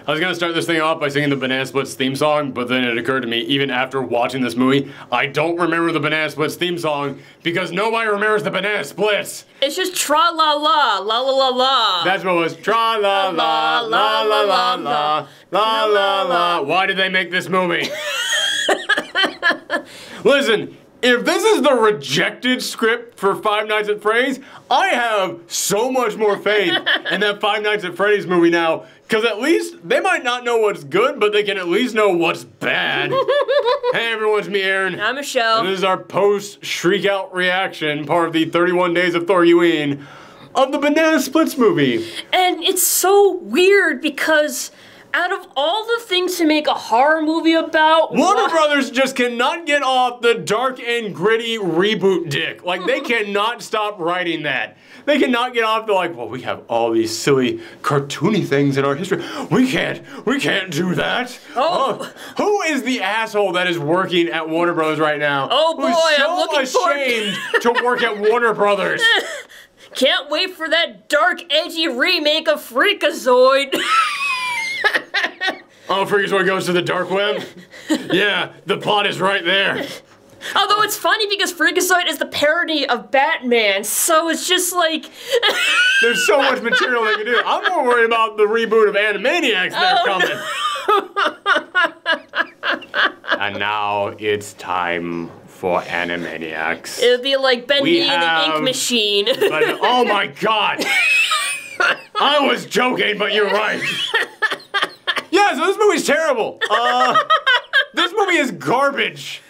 I was gonna start this thing off by singing the Banana Splits theme song, but then it occurred to me, even after watching this movie, I don't remember the Banana Splits theme song because nobody remembers the Banana Splits. It's just tra la la, la la la la. That's what it was. Tra la la, la la la la, la la la. Why did they make this movie? Listen, if this is the rejected script for Five Nights at Freddy's, I have so much more faith in that Five Nights at Freddy's movie now, because at least they might not know what's good, but they can at least know what's bad. Hey everyone, it's me, Aaron. I'm Michelle. And this is our post-Shriek Out reaction, part of the 31 Days of Thorgiween of the Banana Splits movie. And it's so weird because out of all the things to make a horror movie about, Warner Brothers just cannot get off the dark and gritty reboot dick. Like, they cannot stop writing that. They cannot get off the like, well, we have all these silly cartoony things in our history. We can't do that. Oh. Who is the asshole that is working at Warner Brothers right now? Oh boy, I'm looking ashamed to work at Warner Brothers. Can't wait for that dark, edgy remake of Freakazoid. Oh, Freakazoid goes to the dark web? Yeah, the plot is right there. Although it's funny because Freakazoid is the parody of Batman, so it's just like... There's so much material they can do. I'm more worried about the reboot of Animaniacs they're coming. And now it's time for Animaniacs. It'll be like Bendy and the Ink Machine. But, oh my god! I was joking, but you're right. Yeah, so this movie's terrible. This movie is garbage.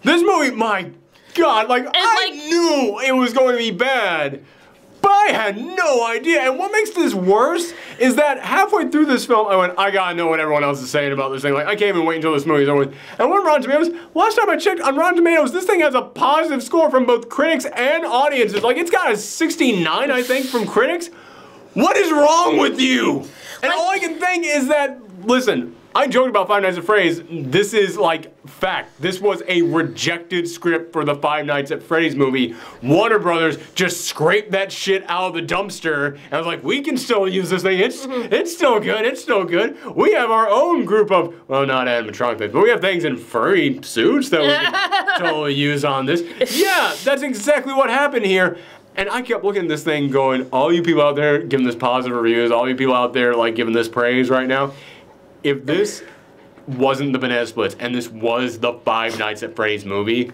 This movie, my god, like, I knew it was going to be bad, but I had no idea. And what makes this worse is that halfway through this film, I went, I gotta know what everyone else is saying about this thing. Like, I can't even wait until this movie's over with. And on Rotten Tomatoes, last time I checked on Rotten Tomatoes, this thing has a positive score from both critics and audiences. Like, it's got a 69, I think, from critics. What is wrong with you? And all I can think is that, listen, I joked about Five Nights at Freddy's. This is like fact. This was a rejected script for the Five Nights at Freddy's movie. Warner Brothers just scraped that shit out of the dumpster and was like, we can still use this thing. It's still good. It's still good. We have our own group of, well, not animatronic things, but we have things in furry suits that we can totally use on this. Yeah, that's exactly what happened here. And I kept looking at this thing going, all you people out there giving this positive reviews, all you people out there like giving this praise right now, if this wasn't the Banana Splits and this was the Five Nights at Freddy's movie,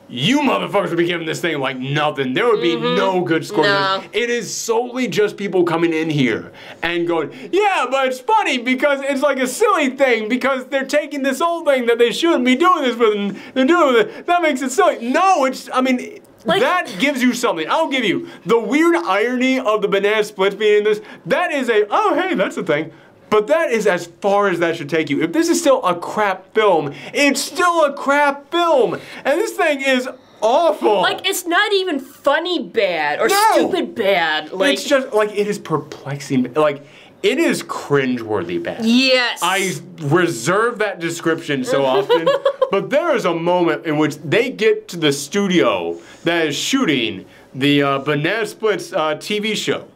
you motherfuckers would be giving this thing like nothing. There would be no good score. No. It is solely just people coming in here and going, yeah, but it's funny because it's like a silly thing because they're taking this old thing that they shouldn't be doing this with and they're doing it. That makes it silly. No, it's, I mean, like, that gives you something. I'll give you the weird irony of the Banana Splits being in this. That is a, oh, hey, that's the thing. But that is as far as that should take you. If this is still a crap film, it's still a crap film. And this thing is awful. Like, it's not even funny bad or stupid bad. Like, it's just, like, it is perplexing. Like, it is cringeworthy bad. Yes. I reserve that description so often, but there is a moment in which they get to the studio that is shooting the Banana Splits TV show.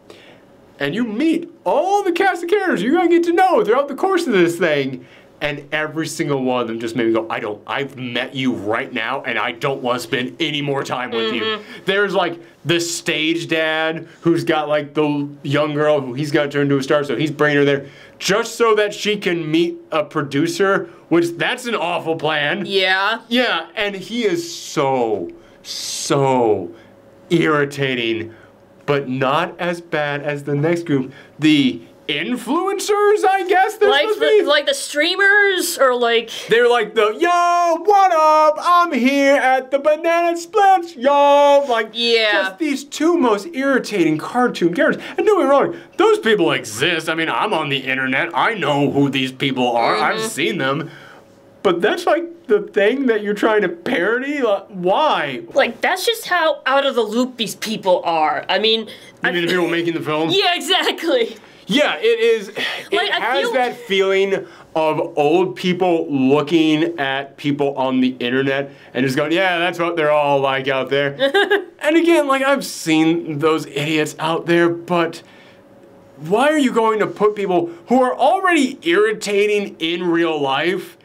And you meet all the cast of characters you're gonna get to know throughout the course of this thing. And every single one of them just made me go, I've met you right now and I don't want to spend any more time with you. There's like the stage dad who's got like the young girl who he's got to turn into a star, so he's bringing her there just so that she can meet a producer, which that's an awful plan. Yeah. Yeah, and he is so irritating, but not as bad as the next group. The influencers, I guess they're supposed to be. Like the streamers, or like... They're like the, yo, what up? I'm here at the Banana Splits, yo. Like, just these two most irritating cartoon characters. And don't get me wrong, those people exist. I mean, I'm on the internet. I know who these people are. I've seen them. But that's like the thing that you're trying to parody? Like, why? Like, that's just how out of the loop these people are. I mean... You mean the people making the film? Yeah, exactly. Yeah, it is. It has that feeling of old people looking at people on the internet and just going, yeah, that's what they're all like out there. And again, like, I've seen those idiots out there, but why are you going to put people who are already irritating in real life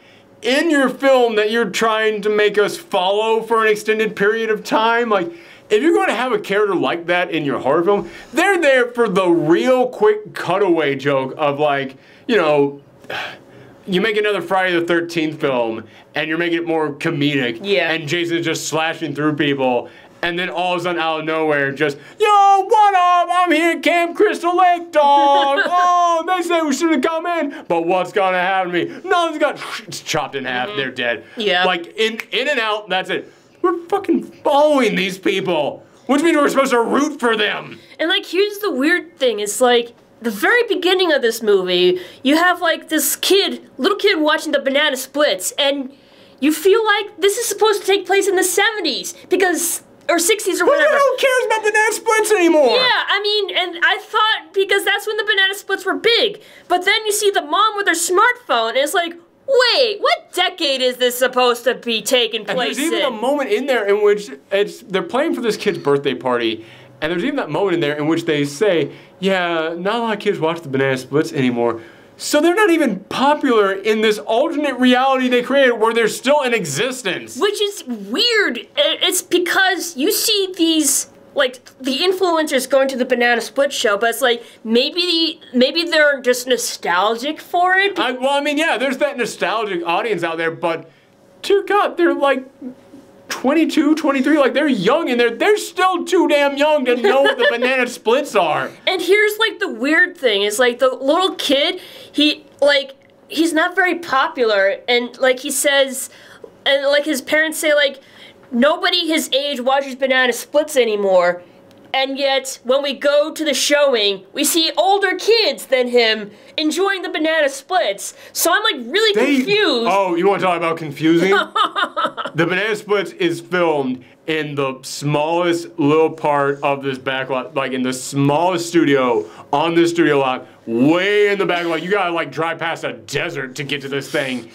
in your film that you're trying to make us follow for an extended period of time? Like, if you're going to have a character like that in your horror film, they're there for the real quick cutaway joke of like, you know, you make another Friday the 13th film and you're making it more comedic. Yeah. And Jason's just slashing through people. And then all of a sudden, out of nowhere, just, yo, what up? I'm here at Camp Crystal Lake, dog. Oh, they say we shouldn't come in. But what's going to happen to me? Nothing's got chopped in half. They're dead. Yeah. Like, in and out, that's it. We're fucking following these people, which means we're supposed to root for them. And, like, here's the weird thing. It's like, the very beginning of this movie, you have, like, this little kid watching the Banana Splits, and you feel like this is supposed to take place in the 70s, because... or 60s or whatever. Who cares about Banana Splits anymore? Yeah, I mean, and I thought because that's when the Banana Splits were big. But then you see the mom with her smartphone, and it's like, wait, what decade is this supposed to be taking place in? And there's even a moment in there in which they're playing for this kid's birthday party, and there's even that moment in there in which they say, yeah, not a lot of kids watch the Banana Splits anymore. So they're not even popular in this alternate reality they created where they're still in existence. Which is weird. It's because you see these, like, the influencers going to the Banana Split show, but it's like, maybe they're just nostalgic for it. Well, I mean, yeah, there's that nostalgic audience out there, but, dear God, they're like 22, 23, like they're young and they're still too damn young to know what the Banana Splits are. And here's like the weird thing is like the little kid, he's not very popular, and like he says, and like his parents say like nobody his age watches Banana Splits anymore. And yet, when we go to the showing, we see older kids than him enjoying the Banana Splits. So I'm like really confused. Oh, you want to talk about confusing? The Banana Splits is filmed in the smallest little part of this back lot, like in the smallest studio on this studio lot, way in the back lot. You gotta like drive past a desert to get to this thing.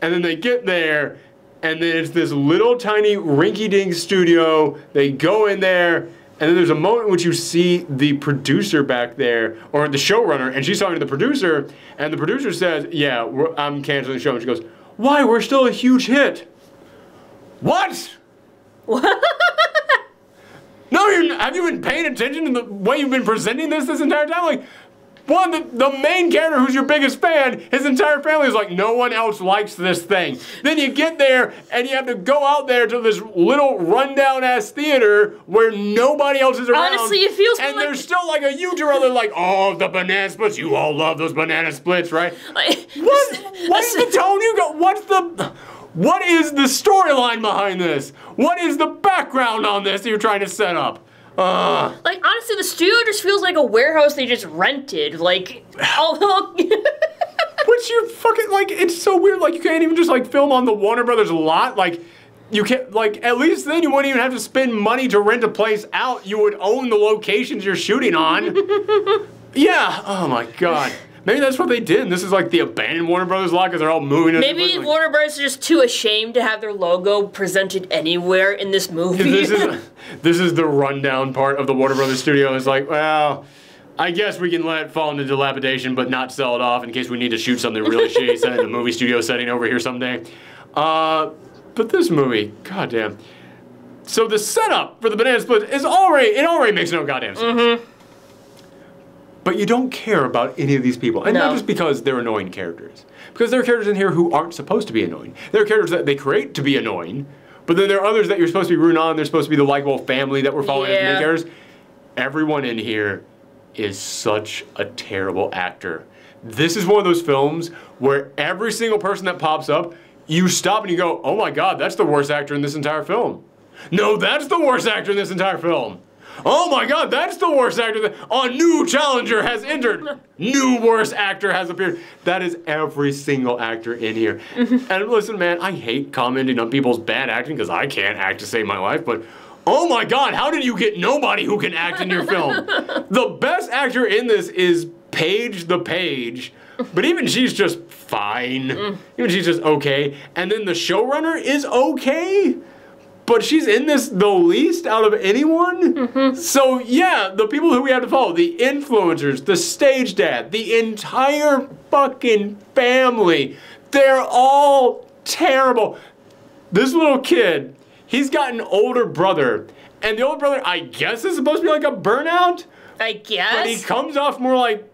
And then they get there, and then it's this little tiny rinky-dink studio. They go in there, and then there's a moment in which you see the producer back there, or the showrunner, and she's talking to the producer, and the producer says, yeah, I'm canceling the show. And she goes, why? We're still a huge hit. What? What? No, have you been paying attention to the way you've been presenting this entire time? Like, the main character who's your biggest fan, his entire family is like, no one else likes this thing. Then you get there, and you have to go out there to this little rundown-ass theater where nobody else is around. Honestly, it feels and like... there's still like a YouTuber they're like, oh, the Banana Splits, you all love those Banana Splits, right? What's the tone you go, what is the storyline behind this? What is the background on this that you're trying to set up? Like, honestly, the studio just feels like a warehouse they just rented. Like, Which you're fucking, like, it's so weird. Like, you can't even just, like, film on the Warner Brothers lot. Like, you can't, like, at least then you wouldn't even have to spend money to rent a place out. You would own the locations you're shooting on. Yeah. Oh, my God. Maybe that's what they did, and this is like the abandoned Warner Brothers lot because they're all moving. Maybe Warner Brothers are just too ashamed to have their logo presented anywhere in this movie. This is the rundown part of the Warner Brothers studio. It's like, well, I guess we can let it fall into dilapidation, but not sell it off in case we need to shoot something really shitty, set it in a movie studio setting over here someday. But this movie, goddamn. So the setup for the Banana Split is already makes no goddamn sense. Mm-hmm. But you don't care about any of these people. And not just because they're annoying characters. Because there are characters in here who aren't supposed to be annoying. There are characters that they create to be annoying, but then there are others that you're supposed to be rooting on. They're supposed to be the likable family that we're following as the main characters. Everyone in here is such a terrible actor. This is one of those films where every single person that pops up, you stop and you go, oh my God, that's the worst actor in this entire film. No, that's the worst actor in this entire film. Oh my God, that's the worst actor. A new challenger has entered. New worst actor has appeared. That is every single actor in here. And listen, man, I hate commenting on people's bad acting because I can't act to save my life, but oh my God, how did you get nobody who can act in your film? The best actor in this is Paige the Page, but even she's just fine. Even she's just okay. And then the showrunner is okay. but she's in this the least out of anyone. Mm-hmm. So yeah, the people who we have to follow, the influencers, the stage dad, the entire fucking family, they're all terrible. This little kid, he's got an older brother, and the older brother, I guess, is supposed to be like a burnout. I guess. But he comes off more like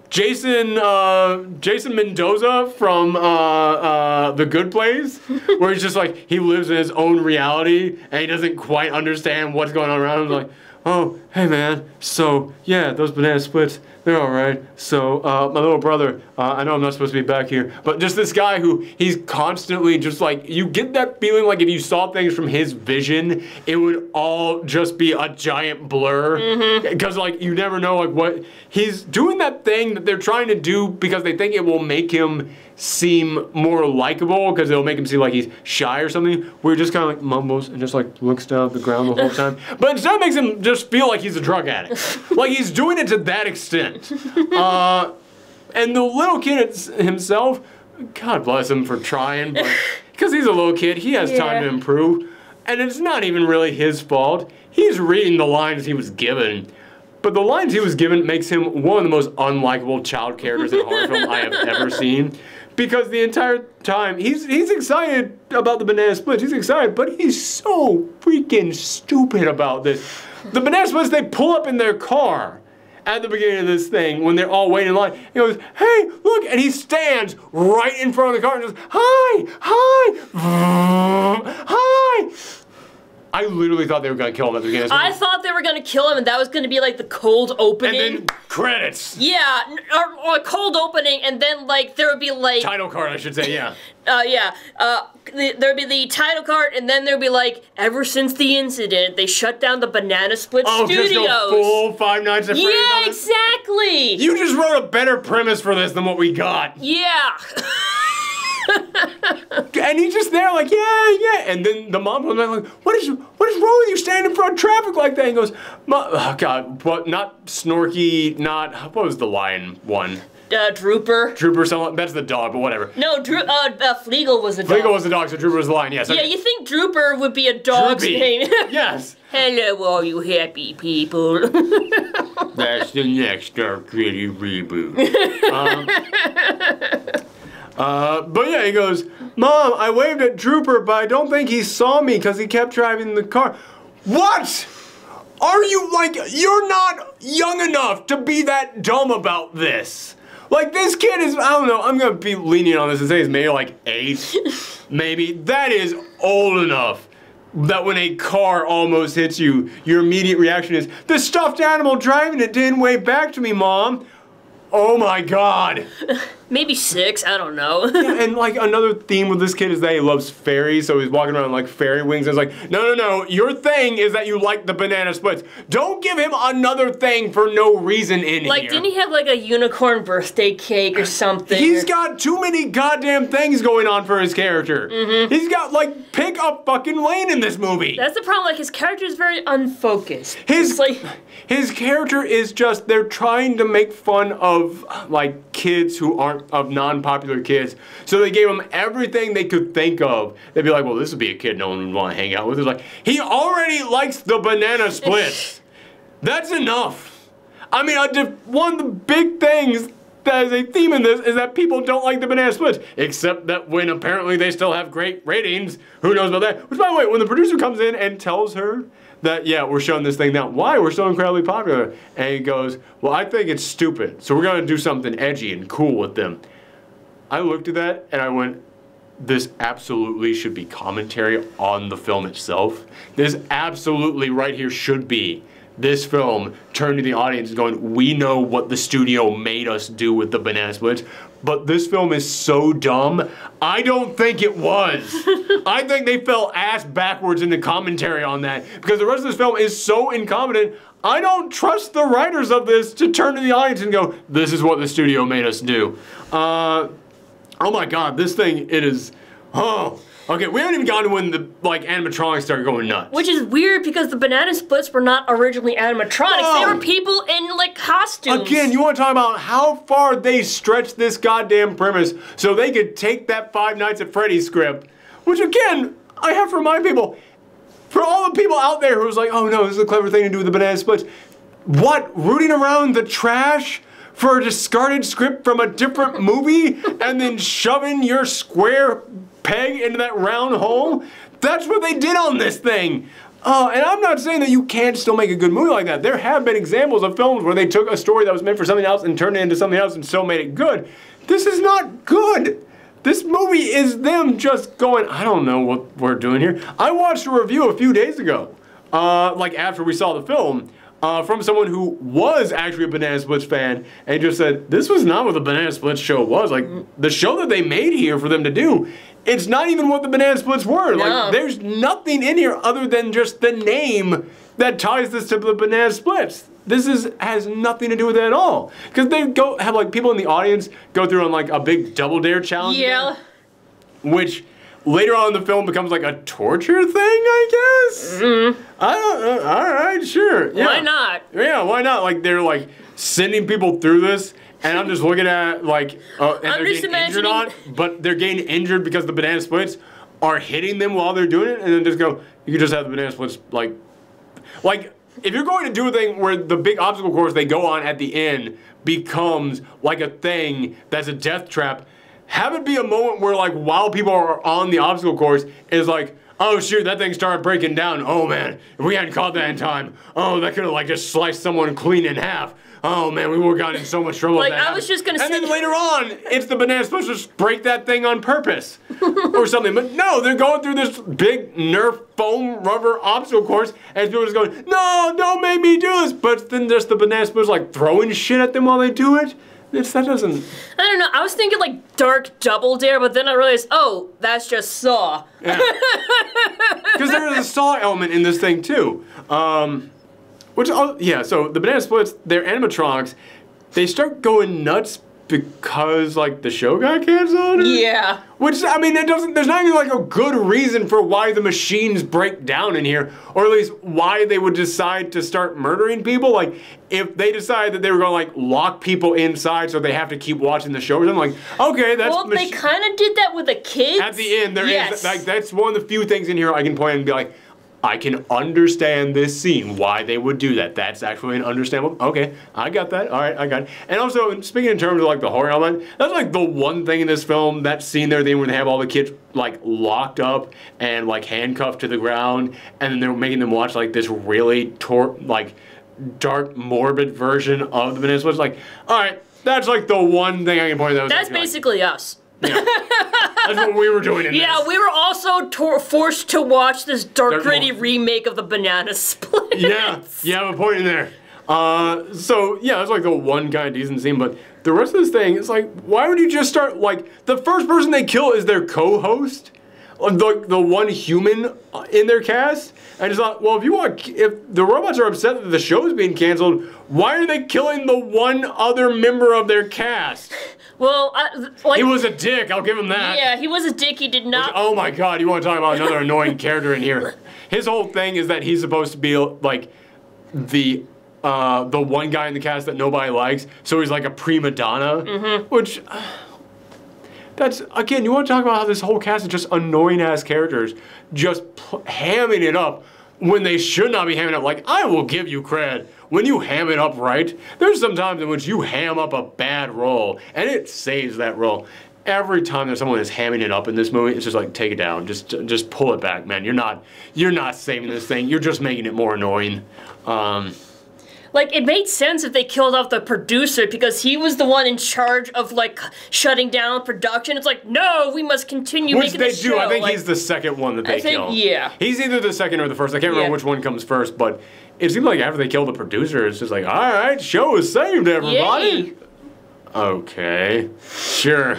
Jason Mendoza from The Good Place, where he's just like, he lives in his own reality and he doesn't quite understand what's going on around him. Like, oh, hey man, so yeah, those banana splits, they're all right. So my little brother, I know I'm not supposed to be back here, but just this guy who he's constantly just like, you get that feeling like if you saw things from his vision, it would all just be a giant blur. Because like you never know like what he's doing, that thing that they're trying to do because they think it will make him seem more likable, because it'll make him seem like he's shy or something, where he just kind of like mumbles and just like looks down at the ground the whole time. But instead it makes him just feel like he's a drug addict. Like he's doing it to that extent. And the little kid himself, God bless him for trying, but because he's a little kid, he has time to improve. And it's not even really his fault. He's reading the lines he was given. But the lines he was given makes him one of the most unlikable child characters in a horror film I have ever seen. Because the entire time, he's excited about the banana splits. He's excited, but he's so freaking stupid about this. The banana splits, they pull up in their car at the beginning of this thing when they're all waiting in line. He goes, hey, look, and he stands right in front of the car and goes, hi, hi, hi. I literally thought they were going to kill him at the beginning. I thought they were going to kill him, and that was going to be like the cold opening. And then credits. Yeah, or a cold opening, and then like there would be like title card, I should say. Yeah. There'd be the title card, and then there'd be like, ever since the incident, they shut down the Banana Split Studios. Just a full Five Nights at Freddy's. Yeah, exactly. You just wrote a better premise for this than what we got. Yeah. And he's just there like, yeah. And then the mom comes back like, what is wrong with you standing in front of traffic like that? And he goes, oh God, what, not Snorky, not, what was the lion one? Drooper. Drooper, someone, that's the dog, but whatever. No, Fleagle was the dog. Fleagle was the dog, so Drooper was the lion, yes. Yeah, you think Drooper would be a dog's name. Yes. Hello, all you happy people. That's the next Dark Gritty reboot. But yeah, he goes, Mom, I waved at Drooper, but I don't think he saw me because he kept driving the car. What? Are you, like, you're not young enough to be that dumb about this. Like, this kid is, I don't know, I'm going to be lenient on this and say he's maybe like 8. Maybe. That is old enough that when a car almost hits you, your immediate reaction is, the stuffed animal driving it didn't wave back to me, Mom. Oh my God. Maybe 6, I don't know. Yeah, and like another theme with this kid is that he loves fairies, so he's walking around like fairy wings and it's like, no, your thing is that you like the banana splits. Don't give him another thing for no reason in here. Like, didn't he have like a unicorn birthday cake or something? He's got too many goddamn things going on for his character. He's got like, pick a fucking lane in this movie. That's the problem, like his character is very unfocused. His character is just, they're trying to make fun of like kids who aren't of non-popular kids. So they gave him everything they could think of. They'd be like, well, this would be a kid no one would want to hang out with. It's like, he already likes the banana splits. That's enough. I mean, one of the big things that is a theme in this is that people don't like the banana splits, except that when apparently they still have great ratings. Who knows about that? Which, by the way, when the producer comes in and tells her that, yeah, we're showing this thing now. Why? We're so incredibly popular. And he goes, well, I think it's stupid, so we're going to do something edgy and cool with them. I looked at that and I went, this absolutely should be commentary on the film itself. This absolutely right here should be this film turning to the audience and going, we know what the studio made us do with the banana splits, but this film is so dumb, I don't think it was. I think they fell ass backwards in the commentary on that, because the rest of this film is so incompetent, I don't trust the writers of this to turn to the audience and go, this is what the studio made us do. Oh my God, this thing, it is, oh. Okay, we haven't even gotten to when the animatronics started going nuts. Which is weird because the banana splits were not originally animatronics. No. They were people in like costumes. Again, you want to talk about how far they stretched this goddamn premise so they could take that Five Nights at Freddy's script, which again, I have to remind people, For all the people out there who's like, oh no, this is a clever thing to do with the banana splits. What? Rooting around the trash for a discarded script from a different movie and then shoving your square peg into that round hole? That's what they did on this thing. And I'm not saying that you can't still make a good movie like that. There have been examples of films where they took a story that was meant for something else and turned it into something else and still made it good. This is not good. This movie is them just going, I don't know what we're doing here. I watched a review a few days ago, like after we saw the film, from someone who was actually a Banana Splits fan and just said, this was not what the Banana Splits show was. Like, the show that they made here for them to do, it's not even what the Banana Splits were. No. Like, there's nothing in here other than just the name that ties this to the Banana Splits. This has nothing to do with it at all. Because they have like people in the audience go through on like a big double dare challenge. Yeah. Which later on in the film becomes like a torture thing, I guess? Mm-hmm. I don't know. All right, sure. Yeah. Why not? Yeah, why not? Like they're like sending people through this. And I'm just looking at like, and they're getting injured on, but they're getting injured because the banana splits are hitting them while they're doing it, and then just go, you can just have the banana splits like if you're going to do a thing where the big obstacle course they go on at the end becomes like a thing that's a death trap, have it be a moment where like while people are on the obstacle course is like, oh shoot, that thing started breaking down. Oh man, if we hadn't caught that in time, oh that could have like just sliced someone clean in half. Oh man, we would have gotten in so much trouble. Like I was just gonna say. And then later on, it's the banana supposed to just break that thing on purpose or something. But no, they're going through this big Nerf foam rubber obstacle course, and people are just going, no, don't make me do this. But then just the banana supposed like throwing shit at them while they do it. That doesn't. I don't know. I was thinking like Dark Double Dare, but then I realized, oh, that's just Saw. Yeah. Because there is a Saw element in this thing too. Yeah, so the banana splits, they're animatronics. They start going nuts because, like, the show got canceled? Yeah. Which, I mean, there's not even, like, a good reason for why the machines break down in here, or at least why they would decide to start murdering people. Like, if they decided that they were going to, like, lock people inside so they have to keep watching the show, I'm like, okay, that's... Well, they kind of did that with the kids. At the end, there is, like, that's one of the few things in here I can point and be like, I can understand this scene, why they would do that. That's actually an understandable. Okay, I got that. All right, I got it. And also, speaking in terms of like the horror element, that's like the one thing in this film, that scene there, where they have all the kids like locked up and like handcuffed to the ground, and then they're making them watch like this really dark, morbid version of the Banana Splits. Like, all right, that's like the one thing I can point out. That's basically us. Yeah. That's what we were doing in this. Yeah, we were also forced to watch this dark, gritty remake of the Banana Splits. Yeah, you have a point in there. So, yeah, that's like the one kind of decent scene, but the rest of this thing is like, why would you just start, like, the first person they kill is their co-host? The one human in their cast? And it's like, well, if the robots are upset that the show is being canceled, why are they killing the one other member of their cast? Well, he was a dick, I'll give him that. Yeah, he was a dick, he did not... Oh my god, you want to talk about another annoying character in here. His whole thing is that he's supposed to be, like, the one guy in the cast that nobody likes, so he's like a prima donna, which... That's, again, you want to talk about how this whole cast is just annoying-ass characters, just hamming it up when they should not be hamming it up. Like, I will give you cred. When you ham it up right, there's some times in which you ham up a bad role, and it saves that role. Every time there's someone that's hamming it up in this movie, it's just like, take it down. Just pull it back, man. You're not saving this thing. You're just making it more annoying. Like, it made sense if they killed off the producer because he was the one in charge of, like, shutting down production. It's like, no, we must continue making the show. Which they do. I think he's the second one that they kill. Yeah. He's either the second or the first. I can't remember which one comes first, but it seems like after they kill the producer, it's just like, all right, show is saved, everybody. Yay. Okay. Sure.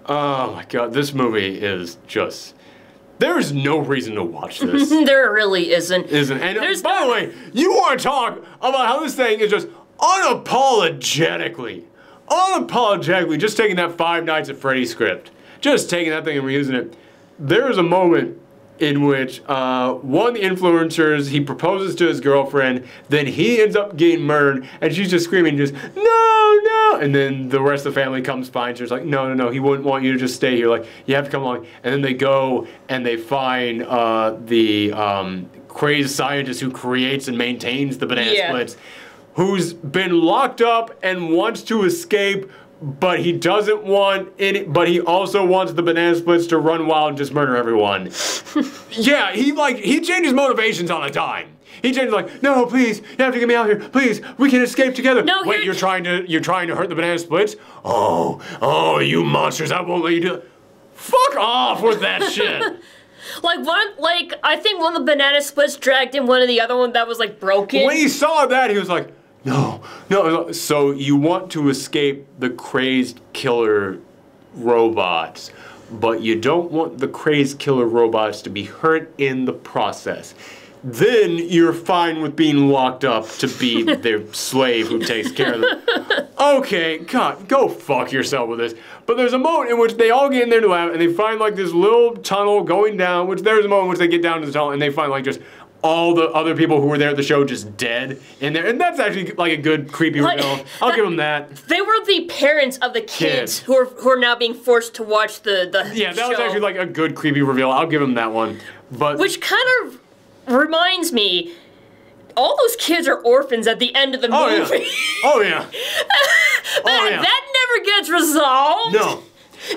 Oh, my God. This movie is just... There is no reason to watch this. There really isn't. And by the way, you want to talk about how this thing is just unapologetically just taking that Five Nights at Freddy's script, just taking that thing and reusing it. There is a moment in which one of the influencers, he proposes to his girlfriend, then he ends up getting murdered, and she's just screaming, just, no, no, and then the rest of the family comes finds her. It's like, no, no, no, he wouldn't want you to just stay here, like, you have to come along. And then they go and they find the crazed scientist who creates and maintains the banana splits, who's been locked up and wants to escape, but he doesn't want any, but he also wants the banana splits to run wild and just murder everyone. Yeah, he changes motivations all the time. He changes like, no, please, you have to get me out here. Please, we can escape together. No, wait, you're trying to hurt the banana splits? Oh, you monsters, I won't let you do it. Fuck off with that shit. I think one of the banana splits dragged in one of the other one that was like broken. When he saw that, he was like, no, no. So you want to escape the crazed killer robots, but you don't want the crazed killer robots to be hurt in the process. Then you're fine with being locked up to be their slave who takes care of them. Okay, God, go fuck yourself with this. But there's a moment in which they all get in their lab and they find like this little tunnel going down, which there's a moment in which they get down to the tunnel and they find like just all the other people who were there at the show just dead in there. And that's actually like a good creepy reveal. I'll give them that. They were the parents of the kids who are now being forced to watch the yeah, that show. was actually like a good creepy reveal. I'll give them that one. But which kind of reminds me, all those kids are orphans at the end of the movie. Oh yeah. That never gets resolved. No.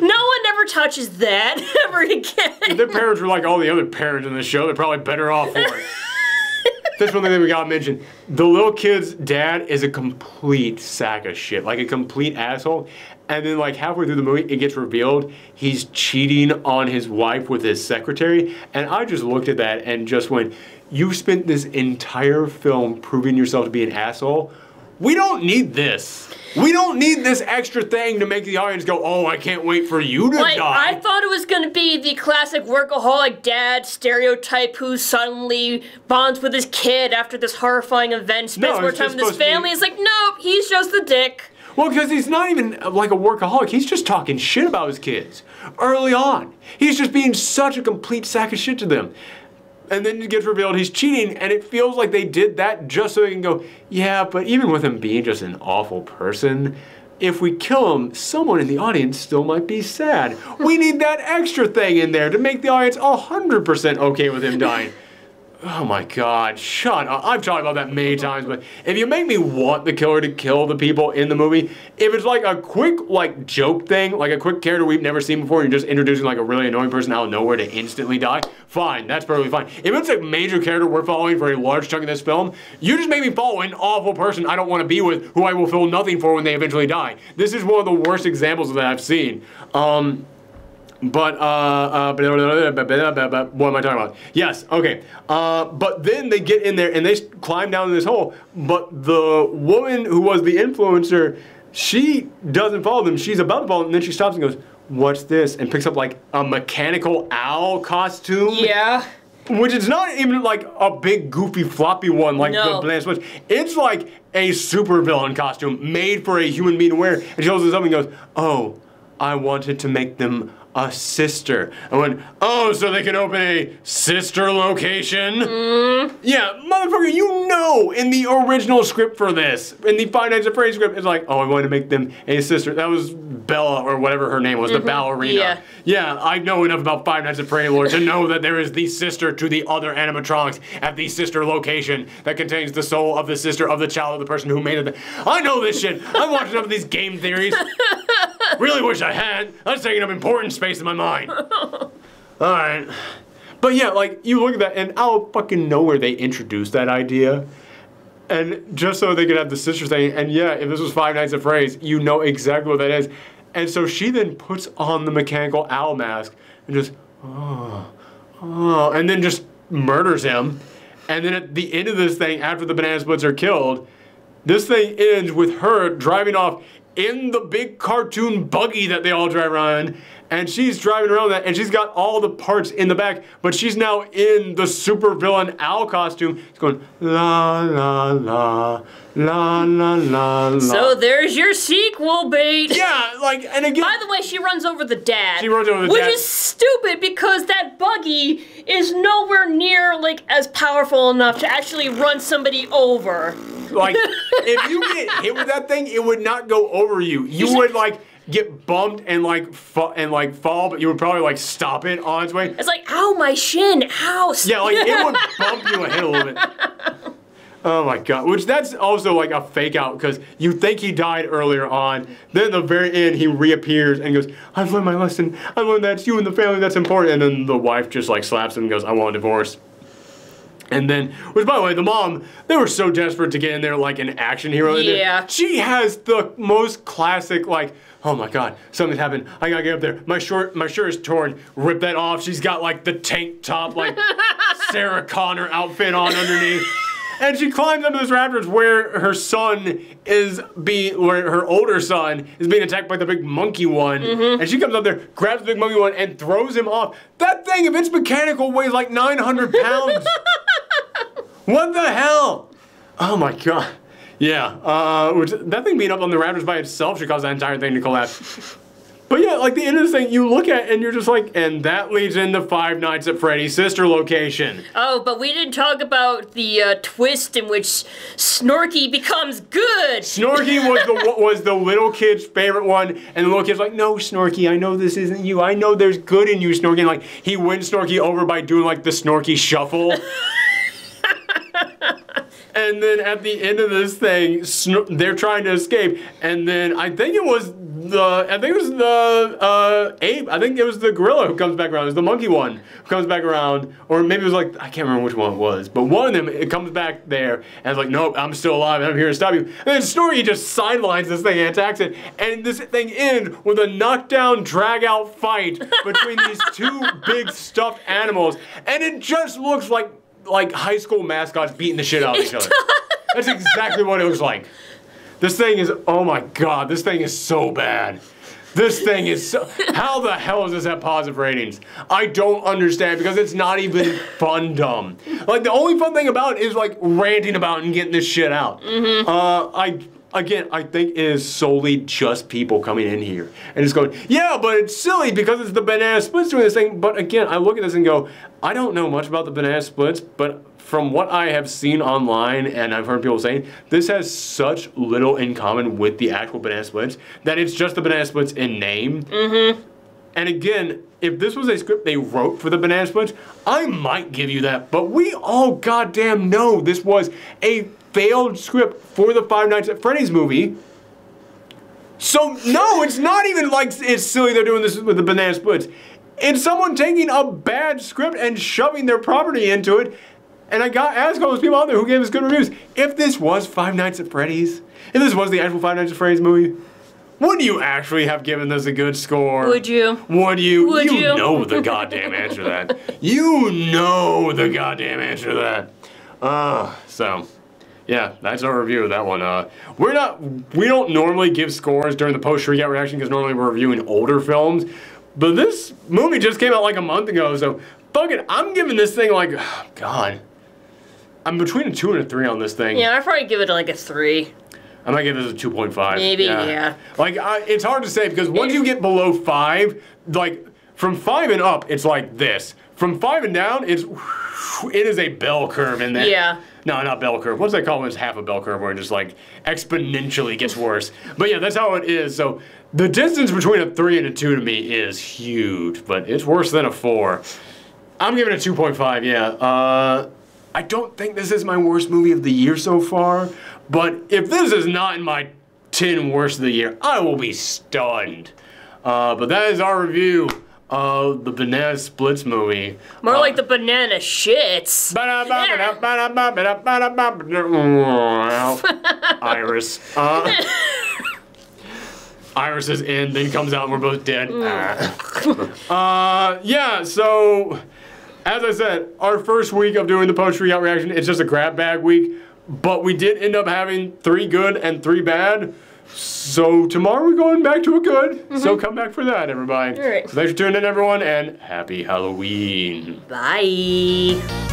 No one ever touches that ever again. If their parents were like all the other parents in the show, they're probably better off for it. That's one thing that we gotta mention. The little kid's dad is a complete sack of shit, like a complete asshole. And then like halfway through the movie, it gets revealed he's cheating on his wife with his secretary. And I just looked at that and just went, you spent this entire film proving yourself to be an asshole. We don't need this. We don't need this extra thing to make the audience go, oh, I can't wait for you to die. I thought it was going to be the classic workaholic dad stereotype who suddenly bonds with his kid after this horrifying event, spends more time with his family. It's like, nope, he's just the dick. Well, because he's not even like a workaholic. He's just talking shit about his kids early on. He's just being such a complete sack of shit to them. And then it gets revealed he's cheating, and it feels like they did that just so they can go, yeah, but even with him being just an awful person, if we kill him, someone in the audience still might be sad. We need that extra thing in there to make the audience 100% okay with him dying. Oh my God, shut up. I've talked about that many times, but if you make me want the killer to kill the people in the movie, if it's like a quick like joke thing, like a quick character we've never seen before, and you're just introducing like a really annoying person out of nowhere to instantly die, fine, that's perfectly fine. If it's a major character we're following for a large chunk of this film, you just make me follow an awful person I don't want to be with, who I will feel nothing for when they eventually die. This is one of the worst examples of that I've seen. What am I talking about? Yes, okay. But then they get in there and they climb down in this hole, but the woman who was the influencer, she doesn't follow them. She's about to follow them, and then she stops and goes, what's this? And picks up like a mechanical owl costume. Yeah. Which is not even like a big goofy floppy one like the Banana Splits. It's like a supervillain costume made for a human being to wear. And she holds this up and goes, oh, I wanted to make them a sister. I went, oh, so they can open a sister location? Yeah, motherfucker, you know in the original script for this, in the Five Nights at Freddy's script, it's like, oh, I wanted to make them a sister. That was Bella, or whatever her name was, the ballerina. Yeah, I know enough about Five Nights at Freddy's lore to know that there is the sister to the other animatronics at the sister location that contains the soul of the sister of the child of the person who made it. I know this shit. I've watched enough of these game theories. Really wish I had. That's taking up important space in my mind. Alright. But yeah, like, you look at that, and out of fucking nowhere they introduced that idea. And just so they could have the sister thing, and yeah, if this was Five Nights at Freddy's, you know exactly what that is. And so she then puts on the mechanical owl mask, and just, and then just murders him. And then at the end of this thing, after the Banana Splits are killed, this thing ends with her driving off in the big cartoon buggy that they all drive around, And she's driving around that, and she's got all the parts in the back, but she's now in the supervillain owl costume. It's going la la la la la la la. So there's your sequel bait. Yeah, like, and again. By the way, she runs over the dad. She runs over the which dad. Which is stupid because that buggy is nowhere near like as powerful enough to actually run somebody over. Like, if you get hit with that thing, it would not go over you. You would like get bumped and like fall, but you would probably like stop it on its way. It's like, ow, my shin, ow. Yeah, like it would bump you ahead a little bit. Oh my god, which that's also like a fake out because you think he died earlier on, then at the very end he reappears and goes, I've learned my lesson, I learned that it's you and the family that's important, and then the wife just like slaps him and goes, I want a divorce. And then, which by the way, the mom, they were so desperate to get in there like an action hero. Yeah. She has the most classic like, oh my god, something's happened. I gotta get up there. My shirt is torn. Rip that off. She's got like the tank top, like Sarah Connor outfit on underneath. And she climbs up to this rafters where her older son is being attacked by the big monkey one. And she comes up there, grabs the big monkey one, and throws him off. That thing, if it's mechanical, weighs like 900 pounds. What the hell? Oh my god. Yeah, that thing being up on the rafters by itself should cause that entire thing to collapse. But yeah, like the end of this thing, you look at it and you're just like, and that leads into Five Nights at Freddy's sister location. Oh, but we didn't talk about the twist in which Snorky becomes good. Snorky was the little kid's favorite one, and the little kid's like, no, Snorky, I know this isn't you. I know there's good in you, Snorky. And like, he wins Snorky over by doing like the Snorky shuffle. And then at the end of this thing, they're trying to escape, and then I think it was the ape. I think it was the gorilla who comes back around. It was the monkey one who comes back around, or maybe it was like I can't remember which one it was, but one of them it comes back there and it's like, nope, I'm still alive. I'm here to stop you. And then Snorky just sidelines this thing and attacks it, and this thing ends with a knockdown, drag out fight between these two big stuffed animals, and it just looks like high school mascots beating the shit out of each other. That's exactly what it looks like. This thing is, oh my god, this thing is so bad. This thing is so, how the hell does this have positive ratings? I don't understand because it's not even fun dumb. Like the only fun thing about it is like ranting about it and getting this shit out. I think it is solely just people coming in here and just going, yeah, but it's silly because it's the banana splits doing this thing. But again, I look at this and go, I don't know much about the banana splits, but from what I have seen online and I've heard people saying, this has such little in common with the actual banana splits that it's just the banana splits in name. And again, if this was a script they wrote for the banana splits, I might give you that. But we all goddamn know this was a failed script for the Five Nights at Freddy's movie. So no, it's not even like it's silly they're doing this with the banana splits. It's someone taking a bad script and shoving their property into it. And I got asked all those people out there who gave us good reviews. If this was Five Nights at Freddy's, if this was the actual Five Nights at Freddy's movie, would you actually have given this a good score? Would you? Would you? Would you? You know the goddamn answer to that. You know the goddamn answer to that. So, yeah, that's our review of that one. We don't normally give scores during the post-Shriek Out reaction because normally we're reviewing older films. But this movie just came out like a month ago, so fuck it, I'm giving this thing like, oh, God. I'm between a 2 and a 3 on this thing. Yeah, I'd probably give it like a 3. I might give this a 2.5. Maybe, yeah. Like, it's hard to say because once you get below 5, like, from 5 and up, it's like this. From 5 and down, it is a bell curve in there. Yeah. No, not bell curve. What's that called when it's half a bell curve where it just, like, exponentially gets worse? But yeah, that's how it is. So the distance between a 3 and a 2 to me is huge, but it's worse than a 4. I'm giving it a 2.5, yeah. I don't think this is my worst movie of the year so far, but if this is not in my 10 worst of the year, I will be stunned. But that is our review of the Banana Splits movie. More like the banana shits. Iris. Iris is in, then comes out and we're both dead. Yeah, so as I said, our first week of doing the post-Shriek Out reaction, it's just a grab bag week, but we did end up having 3 good and 3 bad. So tomorrow we're going back to a good. So come back for that, everybody. All right. So thanks for tuning in, everyone, and happy Halloween. Bye.